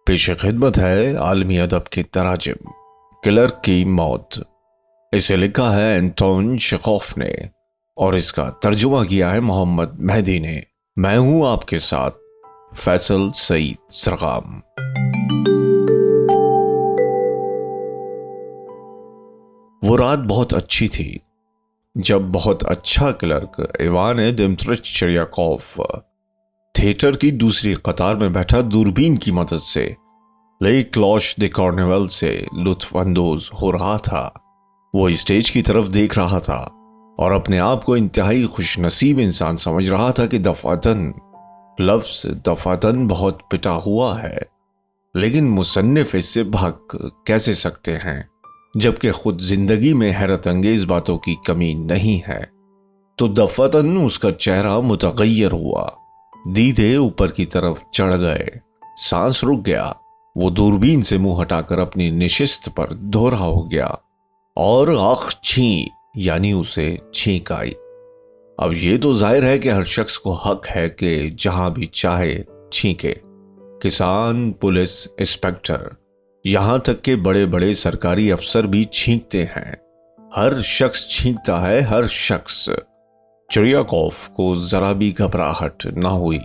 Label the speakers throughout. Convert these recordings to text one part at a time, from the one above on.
Speaker 1: पेश खिदमत है आलमी अदब के तराजिम किलर की मौत। इसे लिखा है एंटोन शेखोफ ने और इसका तर्जुमा किया है मोहम्मद मेहदी ने। मैं हूं आपके साथ फैसल सईद सरगाम। वो रात बहुत अच्छी थी जब बहुत अच्छा क्लर्क इवान दिमित्रिच चिरियाकोव थिएटर की दूसरी कतार में बैठा दूरबीन की मदद से ले क्लॉश दे कॉर्नेवल से लुत्फ अंदोज हो रहा था। वो स्टेज की तरफ देख रहा था और अपने आप को इंतहाई खुशनसीब इंसान समझ रहा था कि दफातन लफ्ज दफातन बहुत पिटा हुआ है, लेकिन मुसन्निफ इससे भाग कैसे सकते हैं जबकि खुद जिंदगी में हैरत अंगेज बातों की कमी नहीं है। तो दफातन उसका चेहरा मुतगय्यर हुआ, दीदे ऊपर की तरफ चढ़ गए, सांस रुक गया। वो दूरबीन से मुंह हटाकर अपनी निशिस्त पर दोहरा हो गया और आख छी यानी उसे छींक आई। अब ये तो जाहिर है कि हर शख्स को हक है कि जहां भी चाहे छींके। किसान, पुलिस, इंस्पेक्टर, यहां तक के बड़े बड़े सरकारी अफसर भी छींकते हैं। हर शख्स छींकता है, हर शख्स। चिरियाकोव को जरा भी घबराहट ना हुई।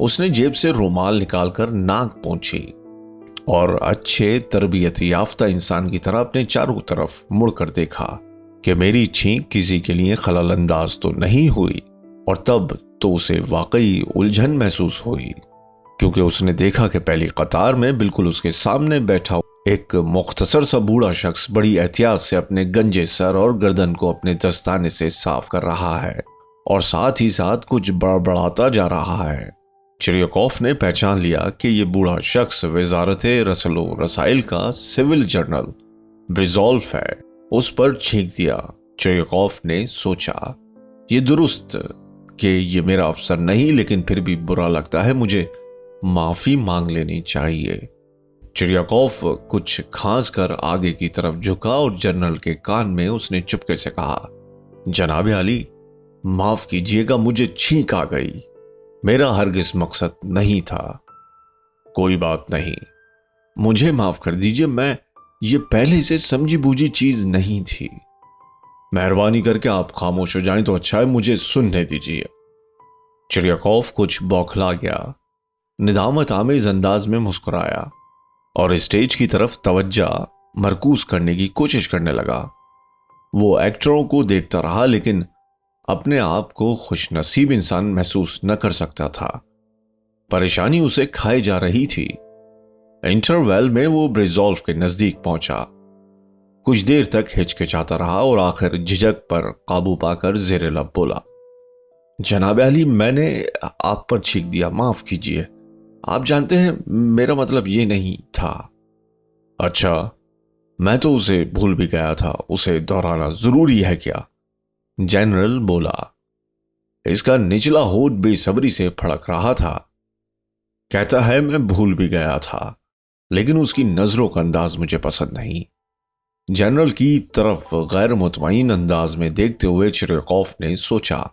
Speaker 1: उसने जेब से रुमाल निकालकर नाक पोंछी और अच्छे तरबियत याफ्ता इंसान की तरह अपने चारों तरफ मुड़कर देखा कि मेरी छींक किसी के लिए खलल अंदाज तो नहीं हुई। और तब तो उसे वाकई उलझन महसूस हुई, क्योंकि उसने देखा कि पहली कतार में बिल्कुल उसके सामने बैठा एक मुख्तसर सा बूढ़ा शख्स बड़ी एहतियात से अपने गंजे सर और गर्दन को अपने दस्ताने से साफ कर रहा है और साथ ही साथ कुछ बड़बड़ाता जा रहा है। चिरियाकोव ने पहचान लिया कि यह बूढ़ा शख्स वजारत रसलो रसाइल का सिविल जर्नल ब्रिजोल्फ है। उस पर छींक दिया। चिरियाकोव ने सोचा, ये दुरुस्त कि ये मेरा अफसर नहीं, लेकिन फिर भी बुरा लगता है, मुझे माफी मांग लेनी चाहिए। चिरियाकोव कुछ खांस कर आगे की तरफ झुका और जनरल के कान में उसने चुपके से कहा, जनाबे आली, माफ कीजिएगा, मुझे छींक आ गई। मेरा हरगिज मकसद नहीं था। कोई बात नहीं, मुझे माफ कर दीजिए, मैं ये पहले से समझी बूझी चीज नहीं थी। मेहरबानी करके आप खामोश हो जाएं तो अच्छा है, मुझे सुनने दीजिए। चिरियाकोव कुछ बौखला गया, निदामत आमेज अंदाज में मुस्कुराया और स्टेज की तरफ तवज्जो मरकूज करने की कोशिश करने लगा। वो एक्टरों को देखता रहा, लेकिन अपने आप को खुशनसीब इंसान महसूस न कर सकता था। परेशानी उसे खाए जा रही थी। इंटरवल में वो ब्रिजोल्फ के नजदीक पहुंचा। कुछ देर तक हिचकिचाता रहा और आखिर झिझक पर काबू पाकर ज़ेरे लब बोला, जनाब अली, मैंने आप पर छींक दिया, माफ कीजिए। आप जानते हैं मेरा मतलब ये नहीं था। अच्छा, मैं तो उसे भूल भी गया था, उसे दोहराना जरूरी है क्या? जनरल बोला। इसका निचला होठ बेसब्री से फड़क रहा था। कहता है मैं भूल भी गया था, लेकिन उसकी नजरों का अंदाज मुझे पसंद नहीं। जनरल की तरफ गैर मुतमईन अंदाज में देखते हुए चिरियाकोव ने सोचा,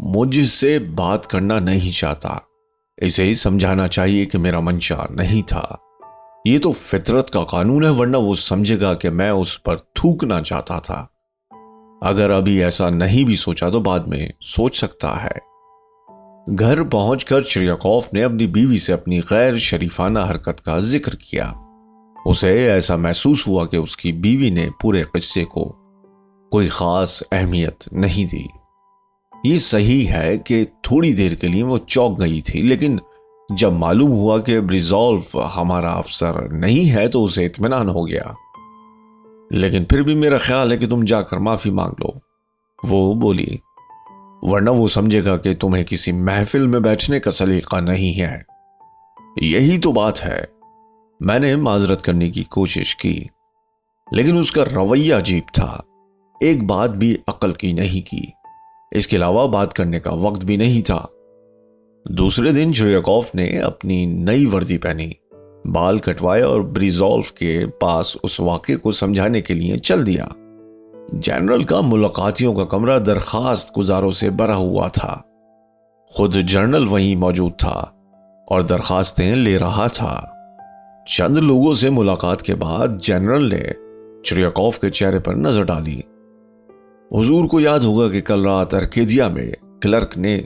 Speaker 1: मुझसे बात करना नहीं चाहता, इसे ही समझाना चाहिए कि मेरा मंशा नहीं था। ये तो फितरत का कानून है, वरना वो समझेगा कि मैं उस पर थूकना चाहता था। अगर अभी ऐसा नहीं भी सोचा तो बाद में सोच सकता है। घर पहुंचकर चिरियाकोव ने अपनी बीवी से अपनी गैर शरीफाना हरकत का जिक्र किया। उसे ऐसा महसूस हुआ कि उसकी बीवी ने पूरे किस्से को कोई खास अहमियत नहीं दी। ये सही है कि थोड़ी देर के लिए वो चौंक गई थी, लेकिन जब मालूम हुआ कि ब्रिजोल्फ हमारा अफसर नहीं है तो उसे इत्मीनान हो गया। लेकिन फिर भी मेरा ख्याल है कि तुम जाकर माफी मांग लो, वो बोली, वरना वो समझेगा कि तुम्हें किसी महफिल में बैठने का सलीका नहीं है। यही तो बात है। मैंने माजरत करने की कोशिश की, लेकिन उसका रवैया अजीब था। एक बात भी अक्ल की नहीं की, इसके अलावा बात करने का वक्त भी नहीं था। दूसरे दिन चिरियाकोव ने अपनी नई वर्दी पहनी, बाल कटवाए और ब्रिजोल्फ के पास उस वाक़े को समझाने के लिए चल दिया। जनरल का मुलाकातियों का कमरा दरखास्त गुजारों से भरा हुआ था। खुद जनरल वहीं मौजूद था और दरखास्तें ले रहा था। چند لوگوں سے ملاقات کے بعد جنرل نے چریاکوف کے چہرے پر نظر ڈالی۔ حضور کو یاد ہوگا کہ کل رات ارکیدیا میں کلرک نے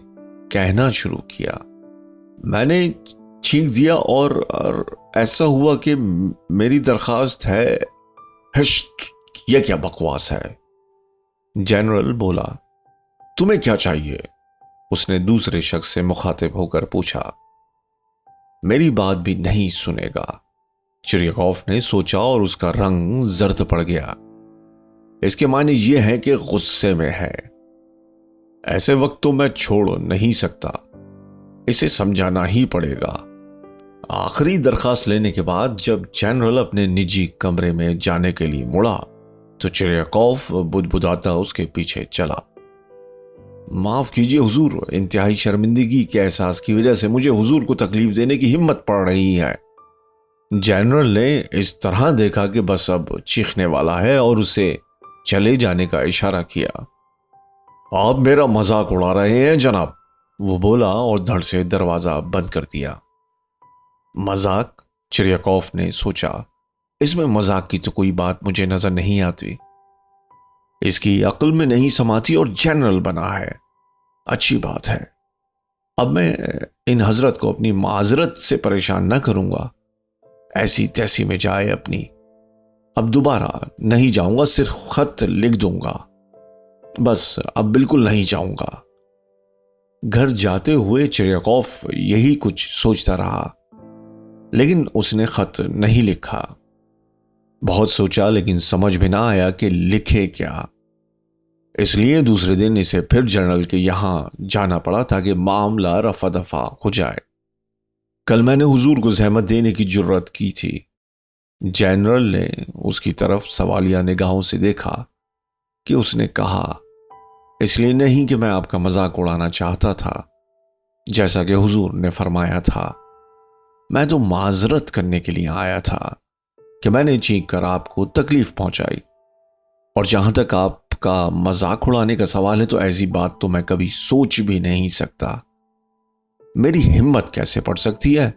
Speaker 1: کہنا شروع کیا۔ میں نے چھینک دیا اور ایسا ہوا کہ میری درخواست ہے۔ ہشت، یہ کیا بکواس ہے؟ جنرل بولا۔ تمہیں کیا چاہیے؟ اس نے دوسرے شخص سے مخاطب ہو کر پوچھا۔ میری بات بھی نہیں سنے گا۔ چریاکوف نے سوچا اور اس کا رنگ زرد پڑ گیا۔ اس کے معنی یہ ہے کہ غصے میں ہے۔ ایسے وقت تو میں چھوڑ نہیں سکتا، اسے سمجھانا ہی پڑے گا۔ آخری درخواست لینے کے بعد جب جنرل اپنے نجی کمرے میں جانے کے لیے مڑا تو چریاکوف بدبداتا اس کے پیچھے چلا۔ معاف کیجیے حضور، انتہائی شرمندگی کے احساس کی وجہ سے مجھے حضور کو تکلیف دینے کی ہمت پڑ رہی ہے۔ جنرل نے اس طرح دیکھا کہ بس اب چیخنے والا ہے اور اسے چلے جانے کا اشارہ کیا۔ آپ میرا مذاق اڑا رہے ہیں جناب، وہ بولا اور دھڑ سے دروازہ بند کر دیا۔ مذاق؟ چریاکوف نے سوچا، اس میں مذاق کی تو کوئی بات مجھے نظر نہیں آتی۔ اس کی عقل میں نہیں سماتی اور جنرل بنا ہے۔ اچھی بات ہے، اب میں ان حضرت کو اپنی معذرت سے پریشان نہ کروں گا۔ ایسی تیسی میں جائے اپنی۔ اب دوبارہ نہیں جاؤں گا، صرف خط لکھ دوں گا، بس اب بالکل نہیں جاؤں گا۔ گھر جاتے ہوئے چریاکوف یہی کچھ سوچتا رہا، لیکن اس نے خط نہیں لکھا۔ بہت سوچا لیکن سمجھ میں نہ آیا کہ لکھے کیا۔ اس لیے دوسرے دن اسے پھر جنرل کے یہاں جانا پڑا تاکہ معاملہ رفع دفع ہو جائے۔ کل میں نے حضور کو زحمت دینے کی جرت کی تھی۔ جنرل نے اس کی طرف سوالیہ نگاہوں سے دیکھا کہ اس نے کہا، اس لیے نہیں کہ میں آپ کا مذاق اڑانا چاہتا تھا، جیسا کہ حضور نے فرمایا تھا۔ میں تو معذرت کرنے کے لیے آیا تھا کہ میں نے چینک کر آپ کو تکلیف پہنچائی، اور جہاں تک آپ کا مذاق اڑانے کا سوال ہے تو ایسی بات تو میں کبھی سوچ بھی نہیں سکتا۔ میری ہمت کیسے پڑ سکتی ہے؟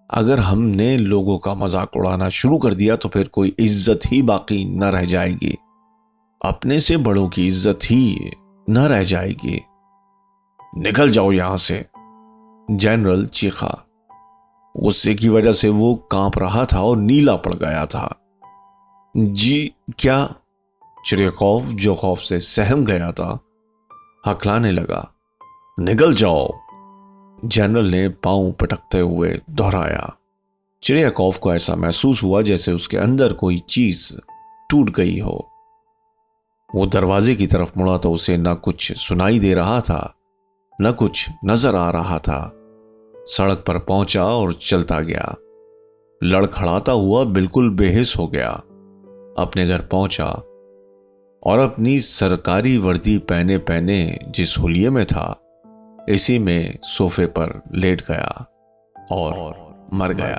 Speaker 1: اگر ہم نے لوگوں کا مذاق اڑانا شروع کر دیا تو پھر کوئی عزت ہی باقی نہ رہ جائے گی، اپنے سے بڑوں کی عزت ہی نہ رہ جائے گی۔ نکل جاؤ یہاں سے، جنرل چیخا۔ غصے کی وجہ سے وہ کانپ رہا تھا اور نیلا پڑ گیا تھا۔ جی کیا؟ چریاکوف جو خوف سے سہم گیا تھا ہکلانے لگا۔ نکل جاؤ، جنرل نے پاؤں پٹکتے ہوئے دہرایا۔ چریاکوف کو ایسا محسوس ہوا جیسے اس کے اندر کوئی چیز ٹوٹ گئی ہو۔ وہ دروازے کی طرف مڑا تو اسے نہ کچھ سنائی دے رہا تھا نہ کچھ نظر آ رہا تھا۔ سڑک پر پہنچا اور چلتا گیا، لڑکھڑاتا ہوا بالکل بے حس ہو گیا۔ اپنے گھر پہنچا اور اپنی سرکاری وردی پہنے جس حلیے میں تھا اسی میں صوفے پر لیٹ گیا اور مر گیا۔